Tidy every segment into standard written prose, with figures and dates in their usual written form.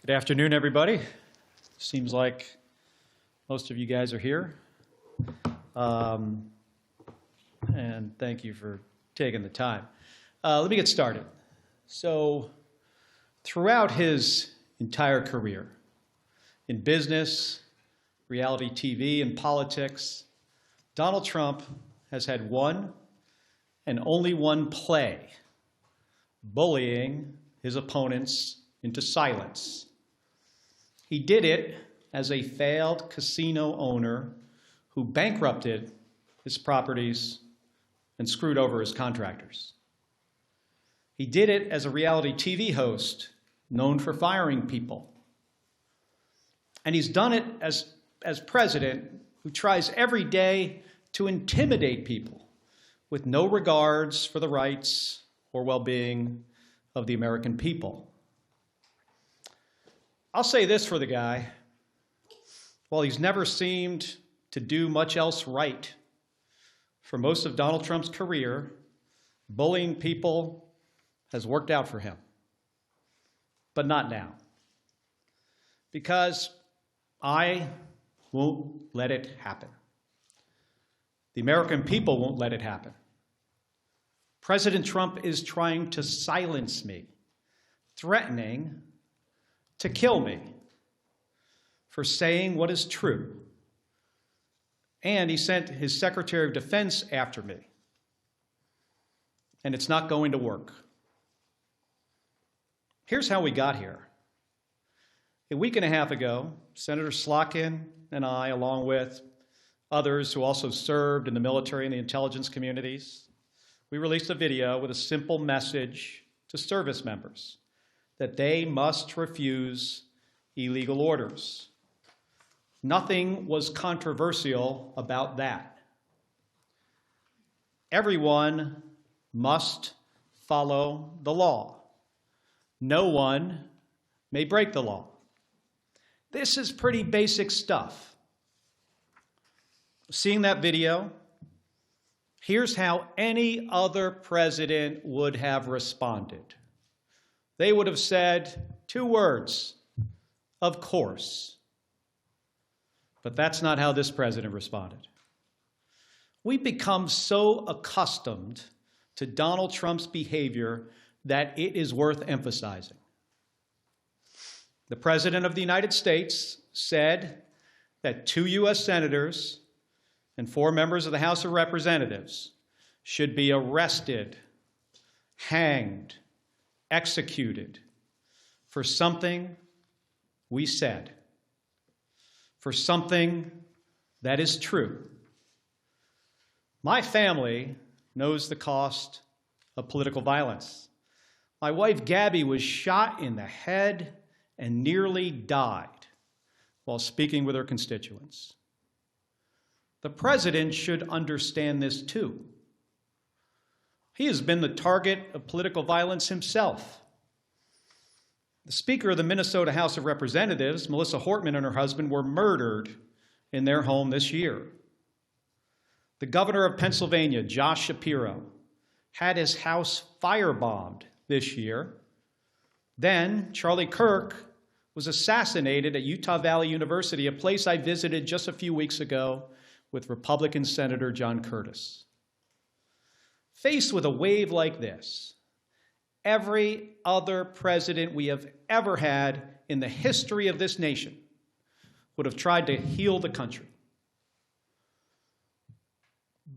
Good afternoon, everybody. Seems like most of you guys are here. And thank you for taking the time. Let me get started. So, throughout his entire career, in business, reality TV, and politics, Donald Trump has had one and only one play: bullying his opponents into silence. He did it as a failed casino owner who bankrupted his properties and screwed over his contractors. He did it as a reality TV host known for firing people. And he's done it as president who tries every day to intimidate people with no regards for the rights or well-being of the American people. I'll say this for the guy: while he's never seemed to do much else right, for most of Donald Trump's career, bullying people has worked out for him. But not now. Because I won't let it happen. The American people won't let it happen. President Trump is trying to silence me, threatening to kill me for saying what is true. And he sent his Secretary of Defense after me. And it's not going to work. Here's how we got here. A week and a half ago, Senator Slotkin and I, along with others who also served in the military and the intelligence communities, we released a video with a simple message to service members that they must refuse illegal orders. Nothing was controversial about that. Everyone must follow the law. No one may break the law. This is pretty basic stuff. Seeing that video, here's how any other president would have responded. They would have said two words: of course. But that's not how this president responded. We've become so accustomed to Donald Trump's behavior that it is worth emphasizing. The President of the United States said that 2 U.S. senators and 4 members of the House of Representatives should be arrested, hanged, executed for something we said, for something that is true. My family knows the cost of political violence. My wife, Gabby, was shot in the head and nearly died while speaking with her constituents. The president should understand this too. He has been the target of political violence himself. The Speaker of the Minnesota House of Representatives, Melissa Hortman, and her husband were murdered in their home this year. The Governor of Pennsylvania, Josh Shapiro, had his house firebombed this year. Then Charlie Kirk was assassinated at Utah Valley University, a place I visited just a few weeks ago with Republican Senator John Curtis. Faced with a wave like this, every other president we have ever had in the history of this nation would have tried to heal the country.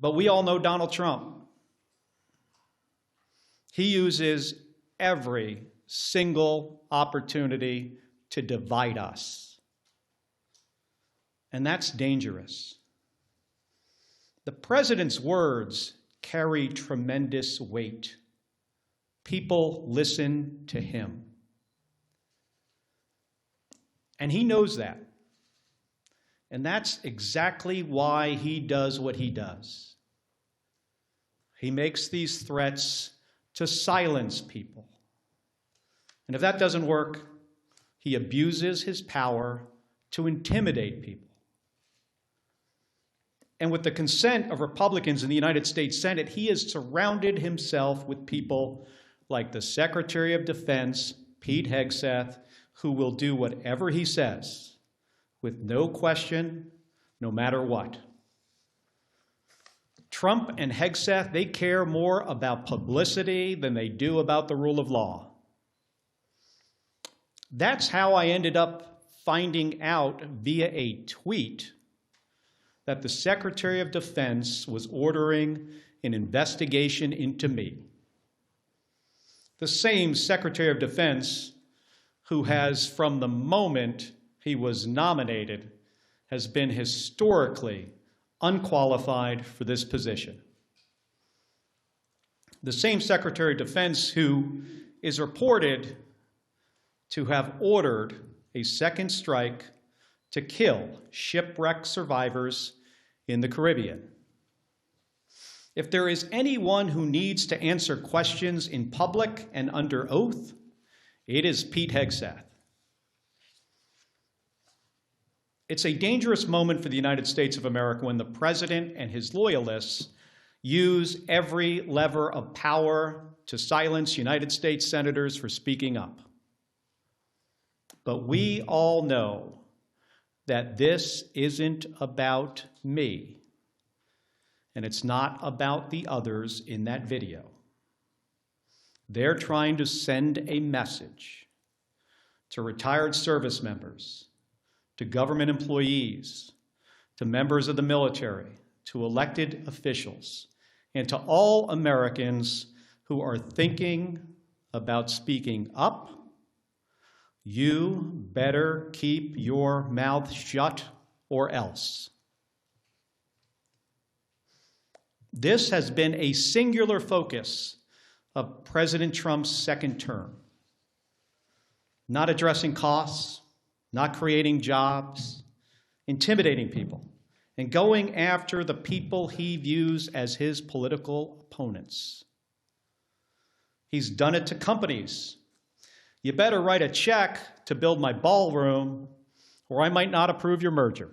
But we all know Donald Trump. He uses every single opportunity to divide us. And that's dangerous. The president's words carry tremendous weight. People listen to him. And he knows that. And that's exactly why he does what he does. He makes these threats to silence people. And if that doesn't work, he abuses his power to intimidate people. And with the consent of Republicans in the United States Senate, he has surrounded himself with people like the Secretary of Defense, Pete Hegseth, who will do whatever he says with no question, no matter what. Trump and Hegseth, they care more about publicity than they do about the rule of law. That's how I ended up finding out via a tweet that the Secretary of Defense was ordering an investigation into me. The same Secretary of Defense who has, from the moment he was nominated, has been historically unqualified for this position. The same Secretary of Defense who is reported to have ordered a second strike to kill shipwreck survivors in the Caribbean. If there is anyone who needs to answer questions in public and under oath, it is Pete Hegseth. It's a dangerous moment for the United States of America when the president and his loyalists use every lever of power to silence United States senators for speaking up. But we all know that this isn't about me, and it's not about the others in that video. They're trying to send a message to retired service members, to government employees, to members of the military, to elected officials, and to all Americans who are thinking about speaking up. You better keep your mouth shut or else. This has been a singular focus of President Trump's second term. Not addressing costs, not creating jobs, intimidating people, and going after the people he views as his political opponents. He's done it to companies. You better write a check to build my ballroom, or I might not approve your merger.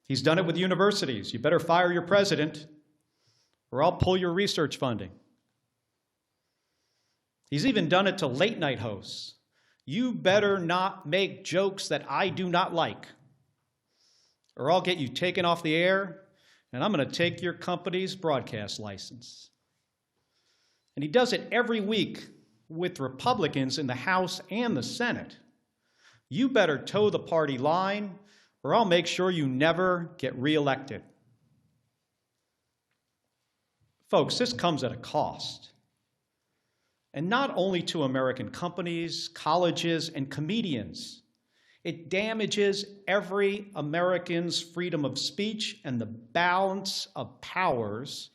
He's done it with universities. You better fire your president, or I'll pull your research funding. He's even done it to late-night hosts. You better not make jokes that I do not like, or I'll get you taken off the air, and I'm going to take your company's broadcast license. And he does it every week with Republicans in the House and the Senate. You better toe the party line, or I'll make sure you never get reelected. Folks, this comes at a cost. And not only to American companies, colleges, and comedians. It damages every American's freedom of speech and the balance of powers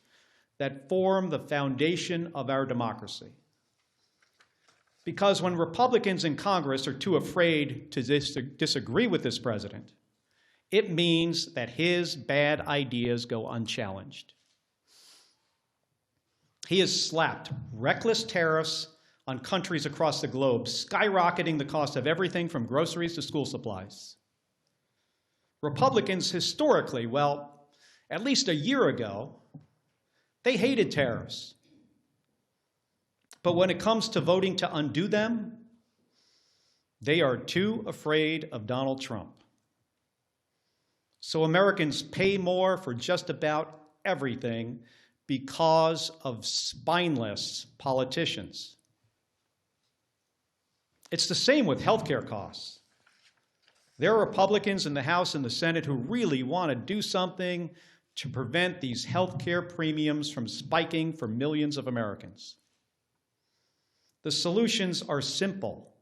that form the foundation of our democracy. Because when Republicans in Congress are too afraid to disagree with this president, it means that his bad ideas go unchallenged. He has slapped reckless tariffs on countries across the globe, skyrocketing the cost of everything from groceries to school supplies. Republicans historically, well, at least a year ago, they hated tariffs. But when it comes to voting to undo them, they are too afraid of Donald Trump. So Americans pay more for just about everything because of spineless politicians. It's the same with healthcare costs. There are Republicans in the House and the Senate who really want to do something to prevent these healthcare premiums from spiking for millions of Americans. The solutions are simple,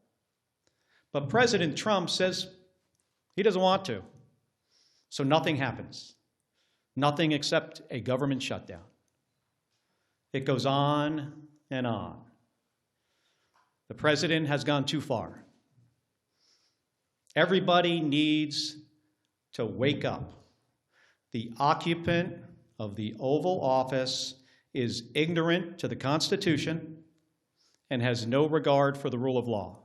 but President Trump says he doesn't want to, so nothing happens. Nothing except a government shutdown. It goes on and on. The president has gone too far. Everybody needs to wake up. The occupant of the Oval Office is ignorant to the Constitution and has no regard for the rule of law.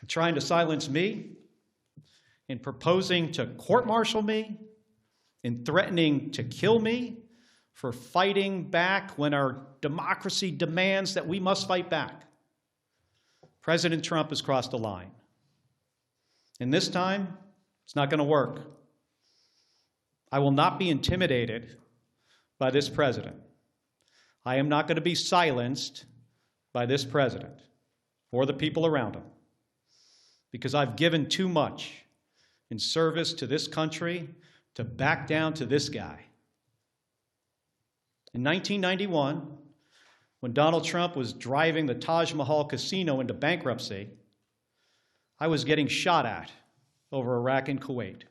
Trying to silence me, in proposing to court-martial me, in threatening to kill me, for fighting back when our democracy demands that we must fight back. President Trump has crossed a line. And this time, it's not going to work. I will not be intimidated by this president. I am not going to be silenced by this president or the people around him, because I've given too much in service to this country to back down to this guy. In 1991, when Donald Trump was driving the Taj Mahal casino into bankruptcy, I was getting shot at over Iraq and Kuwait.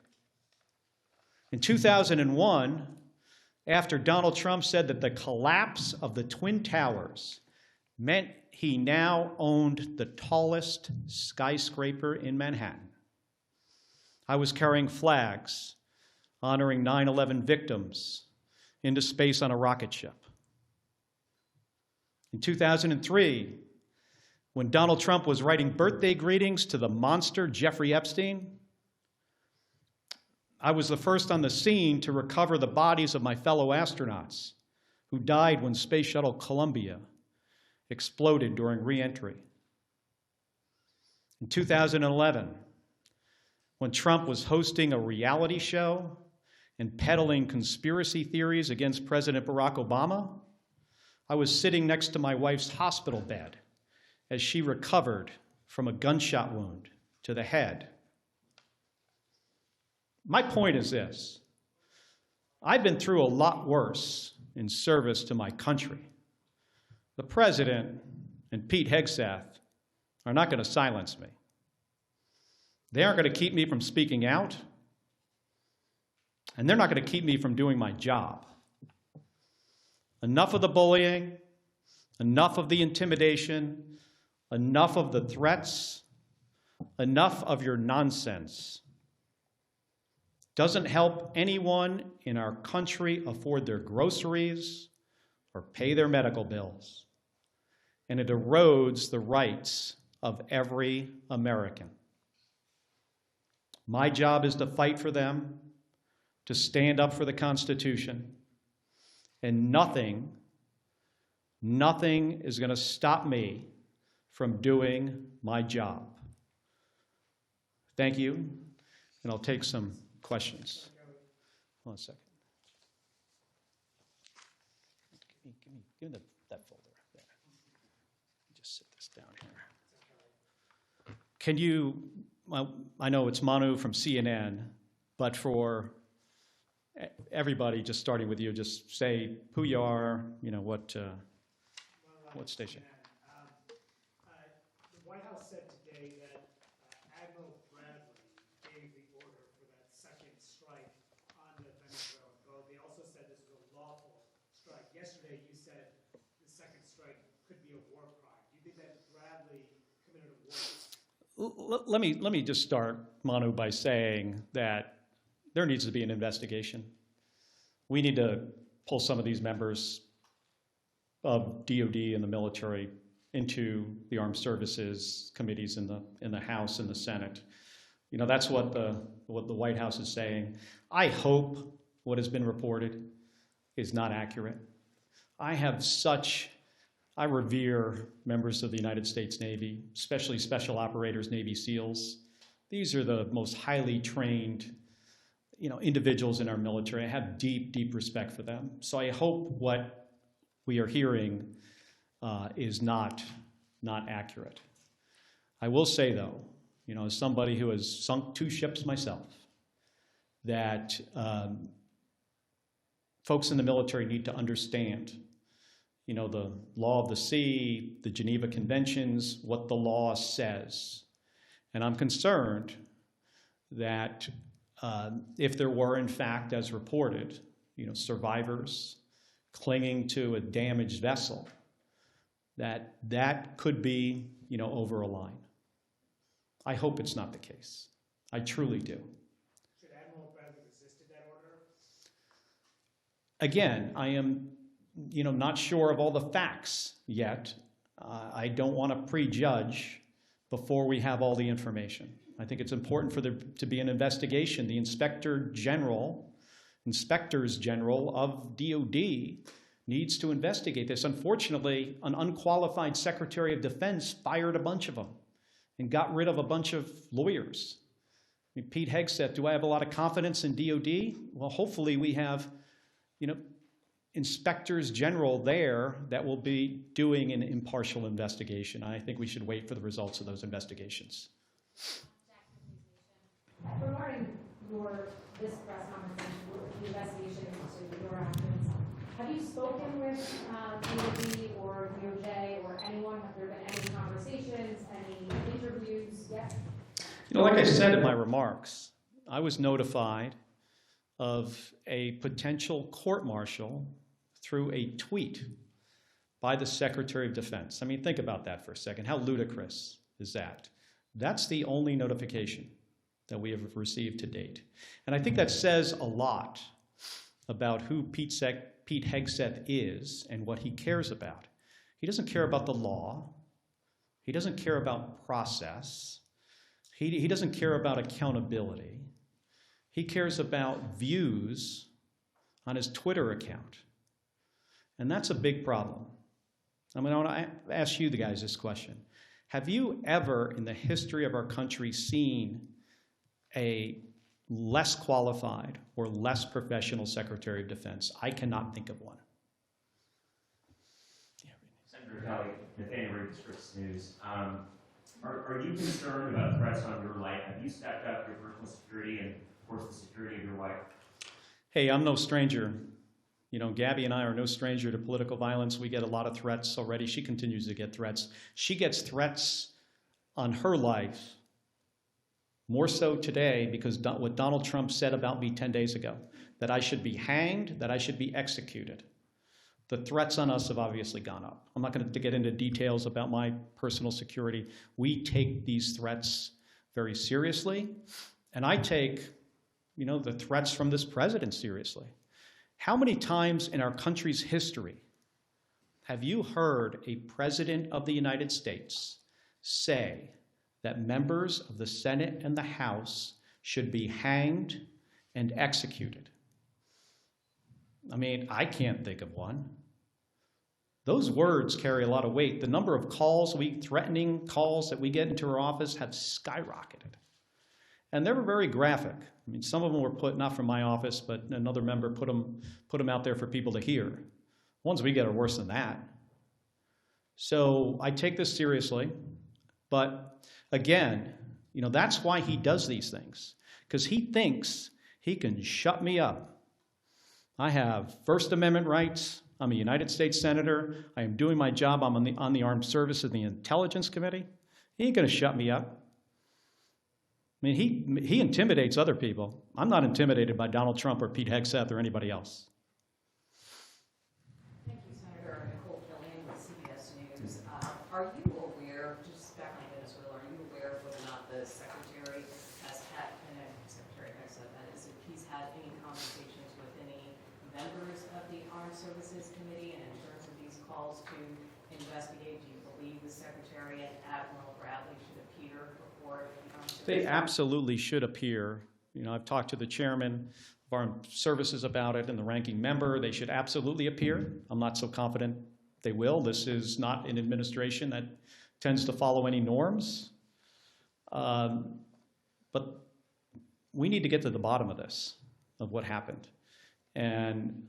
In 2001, after Donald Trump said that the collapse of the Twin Towers meant he now owned the tallest skyscraper in Manhattan, I was carrying flags honoring 9/11 victims into space on a rocket ship. In 2003, when Donald Trump was writing birthday greetings to the monster Jeffrey Epstein, I was the first on the scene to recover the bodies of my fellow astronauts who died when Space Shuttle Columbia exploded during re-entry. In 2011, when Trump was hosting a reality show and peddling conspiracy theories against President Barack Obama, I was sitting next to my wife's hospital bed as she recovered from a gunshot wound to the head. My point is this: I've been through a lot worse in service to my country. The president and Pete Hegseth are not going to silence me. They aren't going to keep me from speaking out, and they're not going to keep me from doing my job. Enough of the bullying, enough of the intimidation, enough of the threats, enough of your nonsense. Doesn't help anyone in our country afford their groceries or pay their medical bills. And it erodes the rights of every American. My job is to fight for them, to stand up for the Constitution, and nothing is going to stop me from doing my job. Thank you, and I'll take some questions. Hold on a second. Give me that folder there. Just sit this down here. Can you, well, I know it's Manu from CNN, but for everybody, just starting with you, just say who you are, what station. The White House said today that Admiral Bradley gave the order for that second strike on the Venezuelan boat. They also said this was a lawful strike. Yesterday, you said the second strike could be a war crime. Do you think that Bradley committed a war? Let me just start, Manu, by saying that there needs to be an investigation. We need to pull some of these members of DOD and the military into the armed services committees in the House and the Senate. That's what the White House is saying. I hope what has been reported is not accurate. I revere members of the United States Navy, especially special operators, Navy SEALs. These are the most highly trained, individuals in our military. I have deep, deep respect for them. So I hope what we are hearing is not accurate. I will say, though, as somebody who has sunk 2 ships myself, that folks in the military need to understand, the law of the sea, the Geneva Conventions, what the law says. And I'm concerned that if there were, in fact, as reported, survivors clinging to a damaged vessel, that could be, over a line. I hope it's not the case. I truly do. Should Admiral Bradley resisted that order? Again, I am, not sure of all the facts yet. I don't want to prejudge before we have all the information. I think it's important for there to be an investigation. The inspectors general of DOD needs to investigate this. Unfortunately, an unqualified Secretary of Defense fired a bunch of them. and got rid of a bunch of lawyers. I mean, Pete Hegseth, do I have a lot of confidence in DOD? Well, hopefully we have, inspectors general there that will be doing an impartial investigation. I think we should wait for the results of those investigations. Regarding this press conference, the investigation into your actions, have you spoken with DOD or DOJ or anyone? Have there been any conversations, any interviews yet? Like I said in my remarks, I was notified of a potential court-martial through a tweet by the Secretary of Defense. I mean, think about that for a second. How ludicrous is that? That's the only notification that we have received to date. And I think that says a lot about who Pete Hegseth is and what he cares about. He doesn't care about the law. He doesn't care about process. He doesn't care about accountability. He cares about views on his Twitter account. And that's a big problem. I mean, I want to ask you guys this question. Have you ever in the history of our country seen a less qualified or less professional Secretary of Defense? I cannot think of one. Senator Kelly, Nathaniel Reed, Scripps News. Are you concerned about threats on your life? Have you stepped up your personal security and, of course, the security of your wife? Hey, I'm no stranger. Gabby and I are no stranger to political violence. We get a lot of threats already. She continues to get threats. She gets threats on her life, more so today because what Donald Trump said about me 10 days ago, that I should be hanged, that I should be executed. The threats on us have obviously gone up. I'm not going to get into details about my personal security. We take these threats very seriously, and I take, the threats from this president seriously. How many times in our country's history have you heard a president of the United States say that members of the Senate and the House should be hanged and executed? I mean, I can't think of one. Those words carry a lot of weight. The number of threatening calls that we get into our office have skyrocketed. And they were very graphic. I mean, some of them were put, not from my office, but another member put them out there for people to hear. The ones we get are worse than that. So I take this seriously. But again, that's why he does these things, because he thinks he can shut me up. I have First Amendment rights. I'm a United States Senator. I am doing my job. I'm on the Armed Services and the Intelligence Committee. He ain't going to shut me up. I mean, he intimidates other people. I'm not intimidated by Donald Trump or Pete Hegseth or anybody else. Thank you, Senator. Nicole Killian with CBS News. Are you aware, just back on Venezuela, are you aware of whether or not the Secretary has had, Secretary Hegseth, that is, if he's had any conversations with any members of the Armed Services Committee, and in terms of these calls to investigate, do you believe the Secretary and Admiral Bradley should appear before the Armed Services? They absolutely should appear. I've talked to the chairman of Armed Services about it and the ranking member. They should absolutely appear. I'm not so confident they will. This is not an administration that tends to follow any norms. But we need to get to the bottom of this, of what happened. And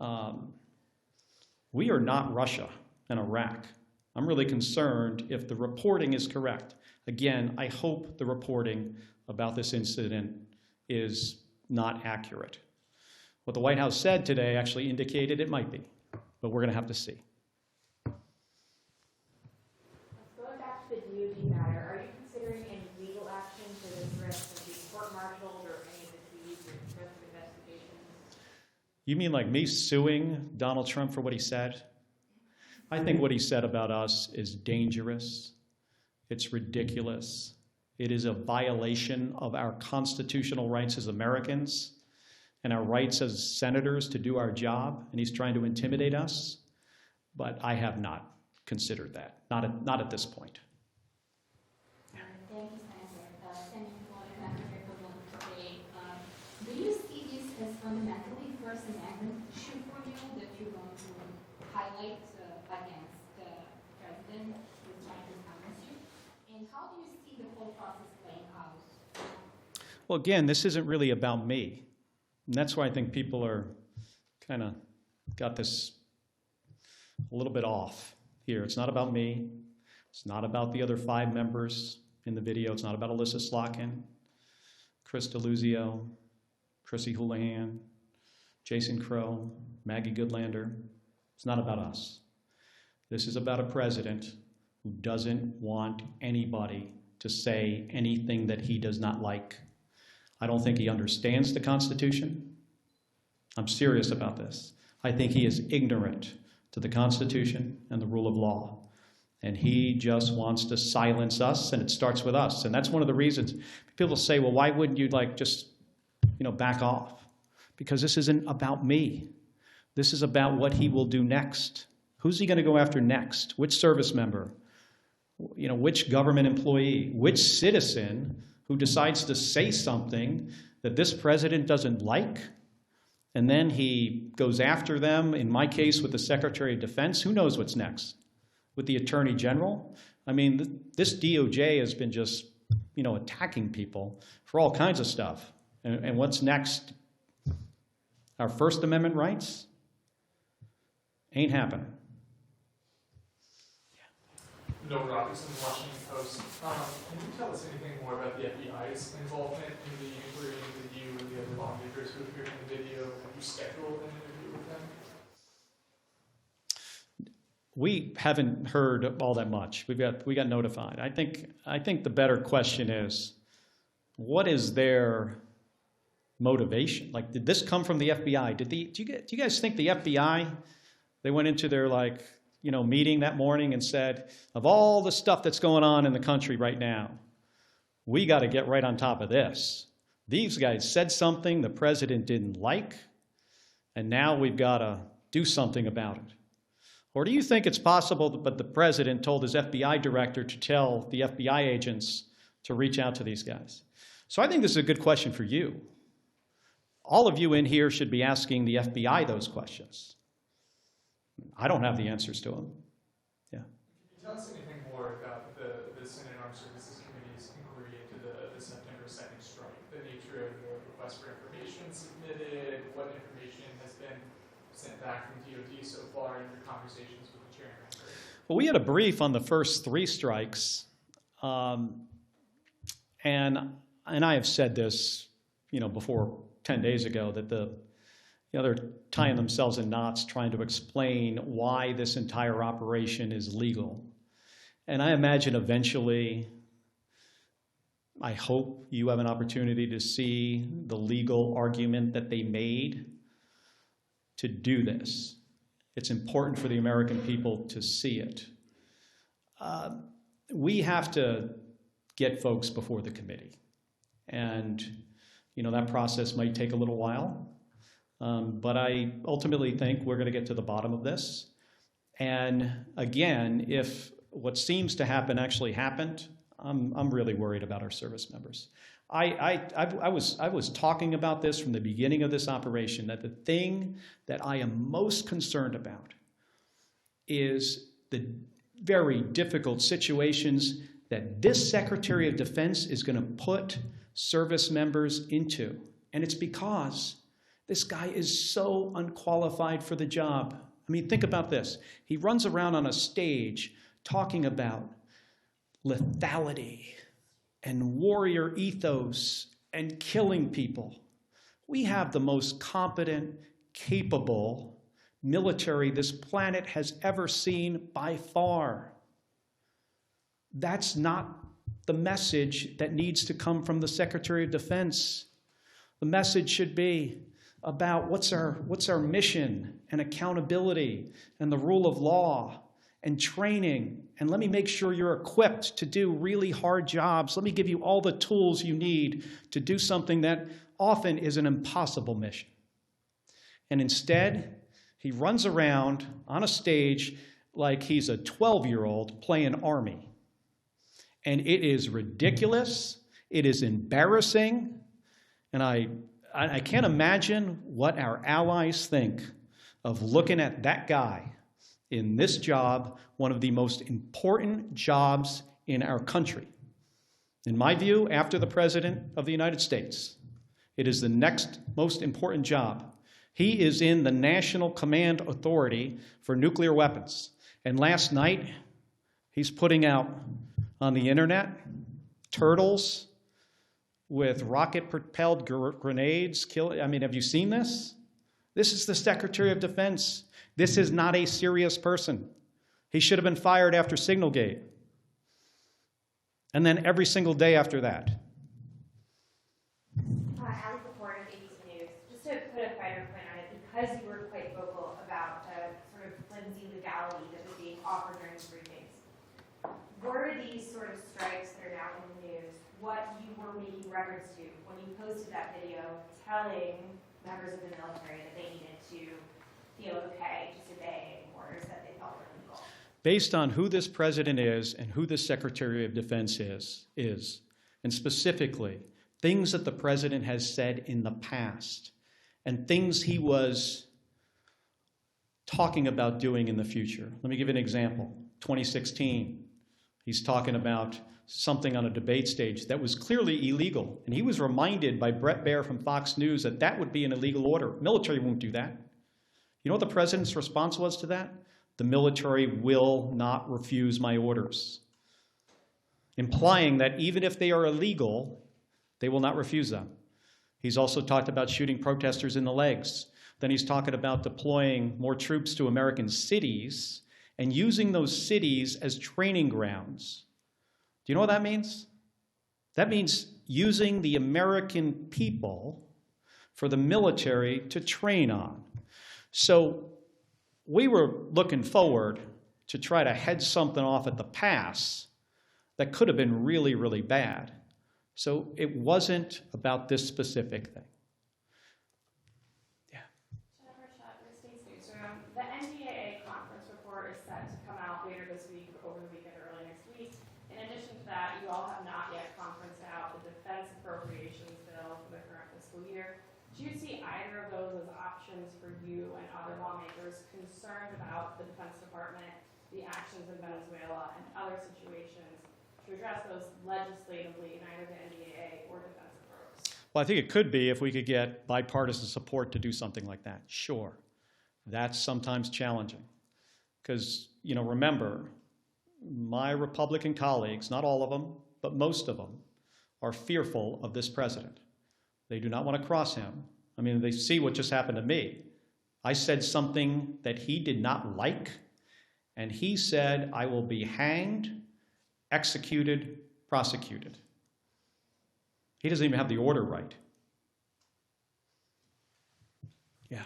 we are not Russia and Iraq. I'm really concerned if the reporting is correct. Again, I hope the reporting about this incident is not accurate. What the White House said today actually indicated it might be, but we're going to have to see. Going back to the DOD matter, are you considering any legal action to this risk of being court-martialed or any of the fees or risk of investigations? You mean like me suing Donald Trump for what he said? I think what he said about us is dangerous. It's ridiculous. It is a violation of our constitutional rights as Americans and our rights as senators to do our job, and he's trying to intimidate us. But I have not considered that, not at this point. Thank you, Senator. Senator Florida, today. Do you see this as fundamentally First Amendment issue for you that you're going to highlight against the president who's trying to silence you? And how do you see the whole whole process playing out? Well, again, this isn't really about me. And that's why I think people are kind of got this a little bit off here. It's not about me. It's not about the other 5 members in the video. It's not about Alyssa Slotkin, Chris DeLuzio, Chrissy Houlihan, Jason Crow, Maggie Goodlander. It's not about us. This is about a president who doesn't want anybody to say anything that he does not like. I don't think he understands the Constitution. I'm serious about this. I think he is ignorant to the Constitution and the rule of law. And he just wants to silence us, and it starts with us. And that's one of the reasons people say, well, why wouldn't you just back off? Because this isn't about me. This is about what he will do next. Who's he going to go after next? Which service member? Which government employee? Which citizen who decides to say something that this president doesn't like? And then he goes after them, in my case, with the Secretary of Defense. Who knows what's next? With the Attorney General? I mean, this DOJ has been just, attacking people for all kinds of stuff. And what's next? Our First Amendment rights? Ain't happening. Noah Robertson, Washington Post. Can you tell us anything more about the FBI's involvement in the inquiry into you and the other lawmakers who appeared in the video? Have you scheduled an interview with them? We haven't heard all that much. We got notified. I think the better question is, what is their motivation? Like, did this come from the FBI? Do you guys think the FBI, they went into their meeting that morning and said, of all the stuff that's going on in the country right now, we got to get right on top of this. These guys said something the president didn't like, and now we've got to do something about it. Or do you think it's possible that the president told his FBI director to tell the FBI agents to reach out to these guys? So I think this is a good question for you. All of you in here should be asking the FBI those questions. I don't have the answers to them. Yeah. Can you tell us anything more about the Senate Armed Services Committee's inquiry into the September 2nd strike? The nature of the request for information submitted, what information has been sent back from DOD so far in your conversations with the chairman? Well, we had a brief on the first 3 strikes, and I have said this, before 10 days ago, that they're tying themselves in knots trying to explain why this entire operation is legal. And I imagine eventually, I hope you have an opportunity to see the legal argument that they made to do this. It's important for the American people to see it. We have to get folks before the committee. And, that process might take a little while. But I ultimately think we're going to get to the bottom of this. And again, if what seems to happen actually happened, I'm really worried about our service members. I was talking about this from the beginning of this operation, that the thing that I am most concerned about is the very difficult situations that this Secretary of Defense is going to put service members into. And it's because this guy is so unqualified for the job. I mean, think about this. He runs around on a stage talking about lethality and warrior ethos and killing people. We have the most competent, capable military this planet has ever seen by far. That's not the message that needs to come from the Secretary of Defense. The message should be about what's our mission and accountability and the rule of law and training. And let me make sure you're equipped to do really hard jobs. Let me give you all the tools you need to do something that often is an impossible mission. And instead, he runs around on a stage like he's a 12-year-old playing Army. And it is ridiculous. It is embarrassing. And I can't imagine what our allies think of looking at that guy in this job, one of the most important jobs in our country. In my view, after the President of the United States, it is the next most important job. He is in the National Command Authority for Nuclear Weapons. And last night, he's putting out on the internet turtles with rocket-propelled grenades. Have you seen this? This is the Secretary of Defense. This is not a serious person. He should have been fired after Signalgate. And then every single day after that. Allie Lepore of ABC News. Just to put a finer point on it, because you were quite vocal about the sort of flimsy legality that was being offered during the briefings, were these sort of strikes that are now in the news what you were making reference to when you posted that video telling members of the military that they needed to feel okay just obeying orders that they felt were illegal? Based on who this president is and who this Secretary of Defense is, and specifically things that the president has said in the past and things he was talking about doing in the future. Let me give you an example. 2016, he's talking about something on a debate stage that was clearly illegal, and he was reminded by Bret Baier from Fox News that that would be an illegal order. Military won't do that. You know what the president's response was to that? The military will not refuse my orders, implying that even if they are illegal, they will not refuse them. He's also talked about shooting protesters in the legs. Then he's talking about deploying more troops to American cities and using those cities as training grounds. Do you know what that means? That means using the American people for the military to train on. So we were looking forward to try to head something off at the pass that could have been really, really bad. So it wasn't about this specific thing. Yeah. Jennifer Schatt with States Newsroom. The NDAA conference report is set to come out later this week, over the weekend, or early next week. In addition to that, you all have not yet conferenced out the defense appropriations bill for the current fiscal year. Do you see either of those as options for you and other lawmakers concerned about the Defense Department, the actions in Venezuela, and other situations to address those legislatively in either the NDAA or defense approach? Well, I think it could be if we could get bipartisan support to do something like that. Sure. That's sometimes challenging. Because, remember, my Republican colleagues, not all of them, but most of them, are fearful of this president. They do not want to cross him. They see what just happened to me. I said something that he did not like, and he said, I will be hanged, executed, prosecuted. He doesn't even have the order right. Yeah.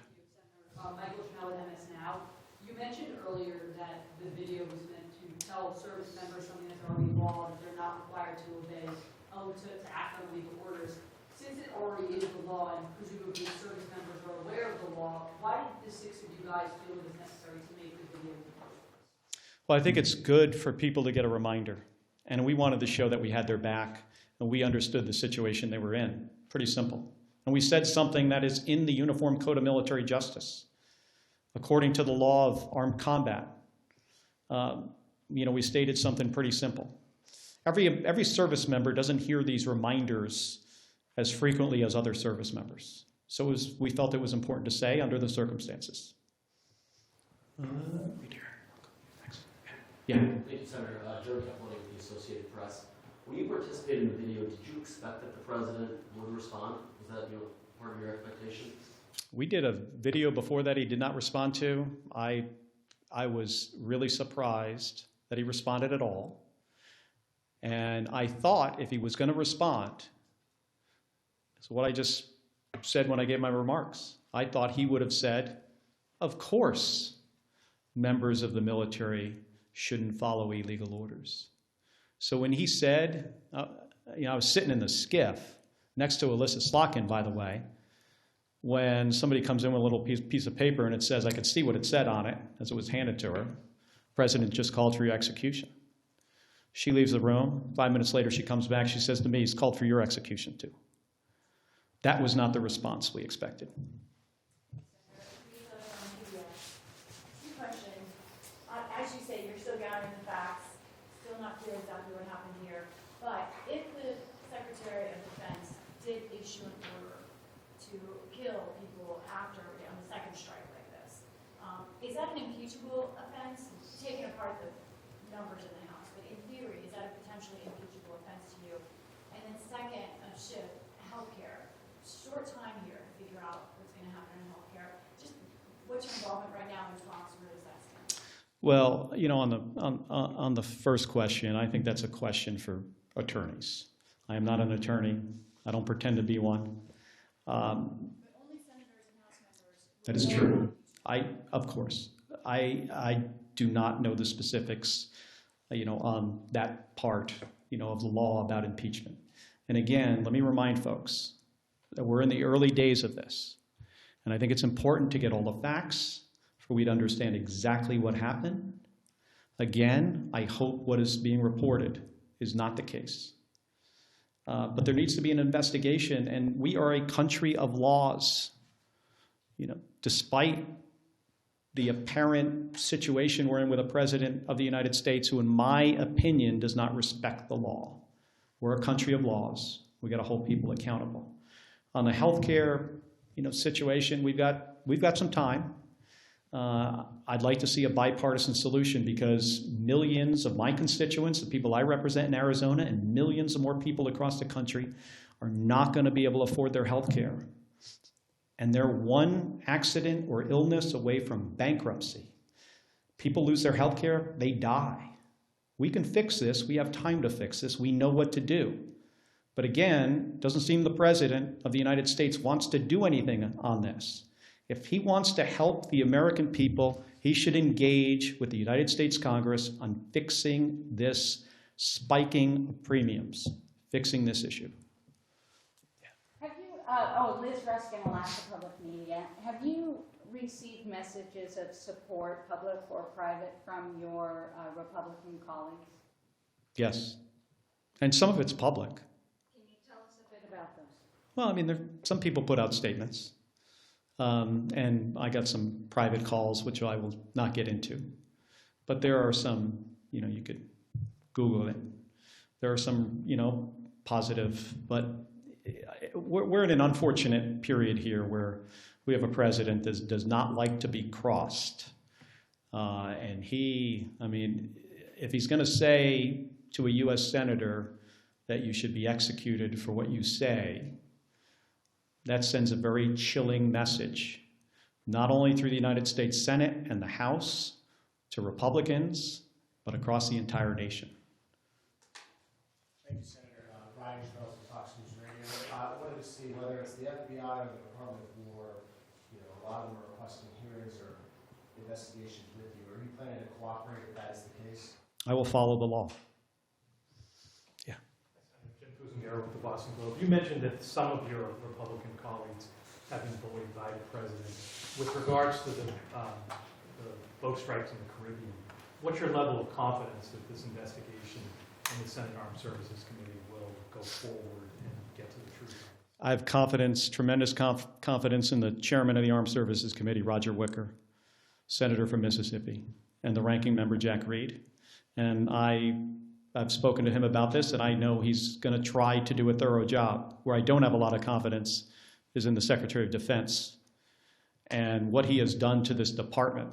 Michael Chanel with MS Now. You mentioned earlier that the video was meant to tell service members something that's already law, that they're not required to obey, to act on legal orders. Since it already is the law, and presumably service members are aware of the law, why did the six of you guys feel it was necessary to make the video in the first place? Well, I think it's good for people to get a reminder. And we wanted to show that we had their back and we understood the situation they were in. Pretty simple. And we said something that is in the Uniform Code of Military Justice. According to the law of armed combat, we stated something pretty simple. Every service member doesn't hear these reminders as frequently as other service members. So we felt it was important to say under the circumstances. Yeah. Thank you, Senator. Joe Capponi with the Associated Press. When you participated in the video, did you expect that the president would respond? Was that part of your expectation? We did a video before that he did not respond to. I was really surprised that he responded at all. And I thought if he was going to respond, so what I just said when I gave my remarks, I thought he would have said, of course, members of the military shouldn't follow illegal orders. So when he said, I was sitting in the skiff next to Alyssa Slotkin, by the way, when somebody comes in with a little piece of paper and it says, I could see what it said on it as it was handed to her, President just called for your execution. She leaves the room. 5 minutes later, she comes back. She says to me, he's called for your execution too. That was not the response we expected. Two questions. As you say, you're still gathering the facts, still not clear exactly what happened here. But if the Secretary of Defense did issue an order to kill people after, on the second strike like this. Is that an impeachable offense? Taking apart the numbers in the House, but in theory, is that a potentially impeachable offense to you? And then second, shift, healthcare. Short time here to figure out what's going to happen in healthcare. Just what's your involvement right now in Bronx? Where does that stand? Well, you know, on the first question, I think that's a question for attorneys. I am not an attorney. I don't pretend to be one. But only senators and House members. That is true. Of course, I do not know the specifics, you know, on that part, you know, of the law about impeachment. And again, let me remind folks that we're in the early days of this. And I think it's important to get all the facts for we to understand exactly what happened. Again, I hope what is being reported is not the case. But there needs to be an investigation, and we are a country of laws. You know, despite the apparent situation we're in with a president of the United States who, in my opinion, does not respect the law. We're a country of laws. We got to hold people accountable. On the healthcare, you know, situation, we've got some time. I'd like to see a bipartisan solution because millions of my constituents, the people I represent in Arizona, and millions of more people across the country are not going to be able to afford their health care. And they're one accident or illness away from bankruptcy. People lose their health care, they die. We can fix this. We have time to fix this. We know what to do. But again, it doesn't seem the President of the United States wants to do anything on this. If he wants to help the American people, he should engage with the United States Congress on fixing this spiking of premiums, fixing this issue. Have you, Liz Ruskin, Alaska Public Media, have you received messages of support, public or private, from your Republican colleagues? Yes. And some of it's public. Can you tell us a bit about those? Well, I mean, some people put out statements. And I got some private calls, which I will not get into. But there are some, you know, you could Google it. There are some, you know, positive, but we're in an unfortunate period here where we have a president that does not like to be crossed. And I mean, if he's going to say to a U.S. senator that you should be executed for what you say, that sends a very chilling message, not only through the United States Senate and the House to Republicans, but across the entire nation. Thank you, Senator. Ryan Charles from Fox News Radio. I wanted to see whether it's the FBI or the Department of War, you know, a lot of them are requesting hearings or investigations with you. Are you planning to cooperate if that is the case? I will follow the law. Yeah. Jim Fusingaro with the Boston Globe. You mentioned that some of your Republican colleagues have been bullied by the president. With regards to the boat strikes in the Caribbean, what's your level of confidence that this investigation in the Senate Armed Services Committee will go forward and get to the truth? I have confidence, tremendous confidence in the chairman of the Armed Services Committee, Roger Wicker, senator from Mississippi, and the ranking member, Jack Reed. And I've spoken to him about this, and I know he's going to try to do a thorough job. Where I don't have a lot of confidence is in the Secretary of Defense and what he has done to this department,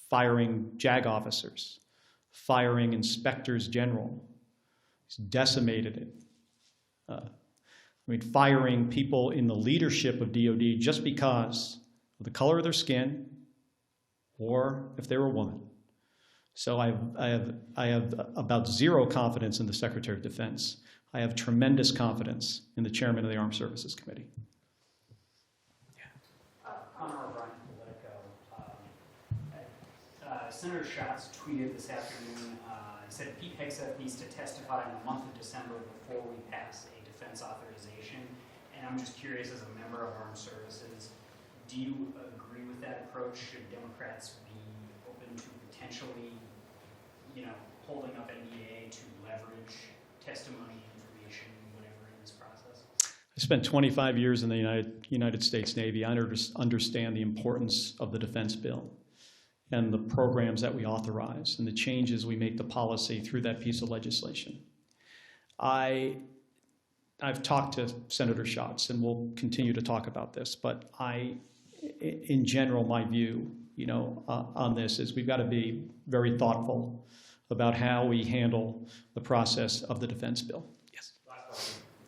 firing JAG officers, firing inspectors general. He's decimated it. Firing people in the leadership of DOD just because of the color of their skin or if they were a woman. So I have about zero confidence in the Secretary of Defense. I have tremendous confidence in the chairman of the Armed Services Committee. Connor O'Brien, Politico. Senator Schatz tweeted this afternoon, said Pete Hegseth needs to testify in the month of December before we pass a defense authorization. And I'm just curious, as a member of Armed Services, do you agree with that approach? Should Democrats be open to potentially, you know, holding up NDA to leverage testimony, information, whatever in this process? I spent 25 years in the United States Navy. I understand the importance of the defense bill and the programs that we authorize and the changes we make to policy through that piece of legislation. I I've talked to Senator Schatz, and we'll continue to talk about this, but in general, my view, on this is we've got to be very thoughtful about how we handle the process of the defense bill. Yes.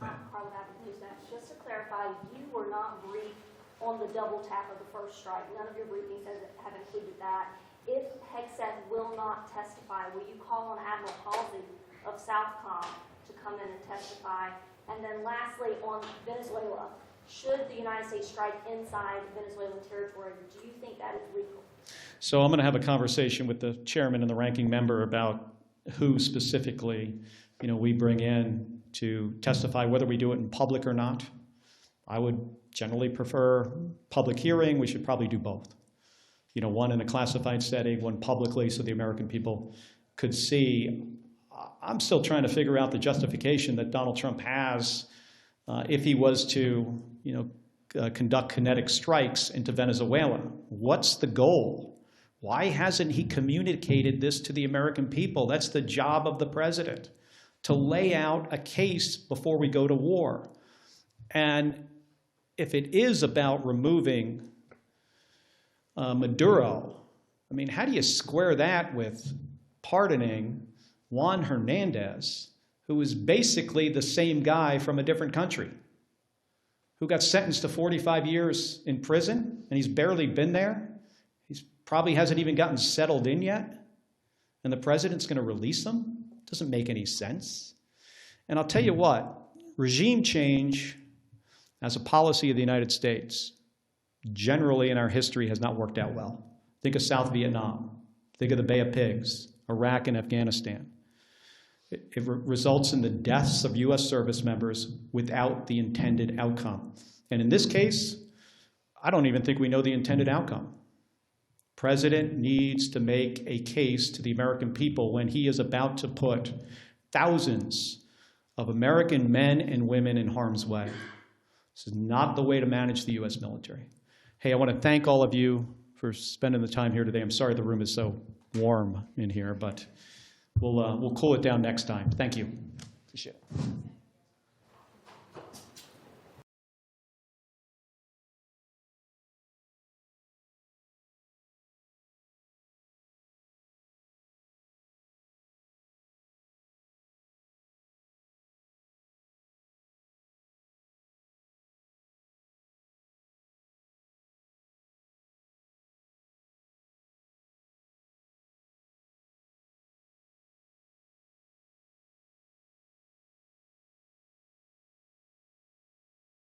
Carla Babbitt, just to clarify, you were not briefed on the double tap of the first strike. None of your briefings have included that. If Hegseth will not testify, will you call on Admiral Halsey of Southcom to come in and testify? And then lastly, on Venezuela, should the United States strike inside Venezuelan territory, do you think that is legal? So I'm going to have a conversation with the chairman and the ranking member about who specifically, we bring in to testify, whether we do it in public or not. I would generally prefer public hearing. We should probably do both. One in a classified setting, one publicly, so the American people could see. I'm still trying to figure out the justification that Donald Trump has if he was to, conduct kinetic strikes into Venezuela. What's the goal? Why hasn't he communicated this to the American people? That's the job of the president, to lay out a case before we go to war. And if it is about removing Maduro, how do you square that with pardoning Juan Hernandez, who is basically the same guy from a different country, who got sentenced to 45 years in prison, and he's barely been there? He probably hasn't even gotten settled in yet, and the president's going to release him? Doesn't make any sense. And I'll tell you what, regime change as a policy of the United States generally in our history has not worked out well. Think of South Vietnam. Think of the Bay of Pigs, Iraq and Afghanistan. It results in the deaths of U.S. service members without the intended outcome. And in this case, I don't even think we know the intended outcome. President needs to make a case to the American people when he is about to put thousands of American men and women in harm's way. This is not the way to manage the U.S. military. Hey, I want to thank all of you for spending the time here today. I'm sorry the room is so warm in here, but we'll cool it down next time. Thank you. Appreciate it.